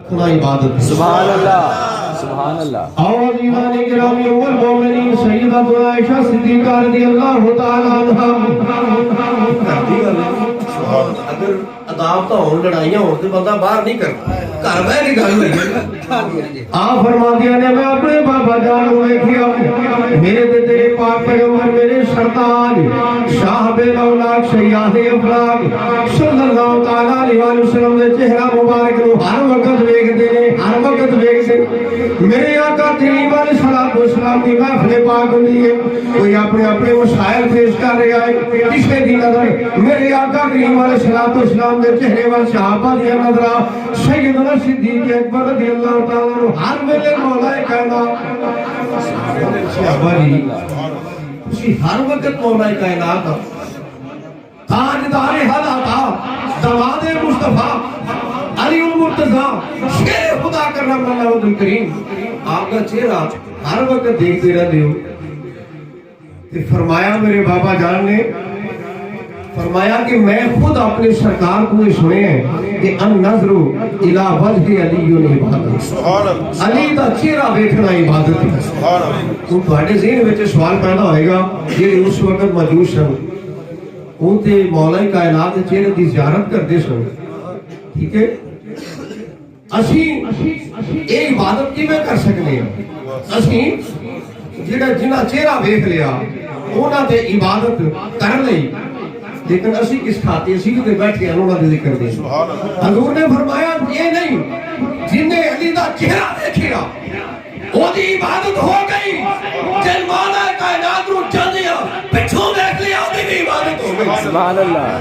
इबादत सुभान अल्लाह सुभान अल्लाह। और ईमान किरामी उम्मुल मोमिनीन सय्यदतुना आयशा सिद्दीका रज़ियल्लाहु तआला अन्हा अगर अदावत होन लड़ाइयां होन ते बंदा बाहर नहीं करता घर बह के गल होई आ फरमादिया ने मैं अपने बाबा जान को देखिया मेरे ते तेरे पाक पैगंबर मेरे सरताज साहब औलाद सयाह अफलाक सल्लल्लाहु तआला अलैहि वसल्लम दे चेहरा मुबारक नु हर वक्त देखदे ने हर वक्त देखदे मेरे आका करीम अलैहिस्सलातु वस्सलाम दी महफिल पाक हुंदी है कोई अपने अपने मसाइल पेश कर रहा है किसे दी नजर मेरे आका करीम अलैहिस्सलातु वस्सलाम दे चेहरे वाल सहाबा दी नजर सैयदना सिद्दीक अकबर रज़ियल्लाहु तआला अन्हु हर वेले मौला कायनात सहाबा जी तुसी हर वक्त मौला कायनात ताजदार हालात दमाद मुस्तफा अली उल मुर्तजा शेर खुदा करम अल्लाह करीम आपका चेहरा हर वक्त देखते रहते हो ते फरमाया मेरे बाबा जान ने फरमाया कि मैं खुद अपने सरकार को ये सुने हैं कि अन नजरू इला वजह अली इबादत सुभान अल्लाह अली दा चेहरा देखना इबादत है सुभान अल्लाह तो ਤੁਹਾਡੇ ਜ਼ਿਹਨ ਵਿੱਚ ਸਵਾਲ ਪੈਦਾ ਹੋਏਗਾ ਜਿਹੜੇ ਉਸ ਵਕਤ ਮੌਜੂਦ ਸਨ ਉਹ ਤੇ ਮੌਲਾ ਕਾਇਨਾਤ ਦੇ ਚਿਹਰੇ ਦੀ ਜ਼ਿਆਰਤ ਕਰਦੇ ਸਨ ਠੀਕ ਹੈ ਅਸੀਂ ਇਹ ਇਬਾਦਤ ਕਿਵੇਂ ਕਰ ਸਕਦੇ ਹਾਂ ਅਸੀਂ ਜਿਹੜਾ ਜਿਨ੍ਹਾਂ ਚਿਹਰਾ ਵੇਖ ਲਿਆ ਉਹਨਾਂ ਤੇ ਇਬਾਦਤ ਕਰਨ ਲਈ लेकिन असी किस खाते असी भी बैठे हैं उन्होंने जिक्र दे हजूर ने फरमाया ये नहीं जिन्हें अली दा चेहरा देखिया ओदी इबादत हो गई जिन मौला कायनात नु चंदिया पिछों देख लिया ओदी भी इबादत हो गई सुभान अल्लाह।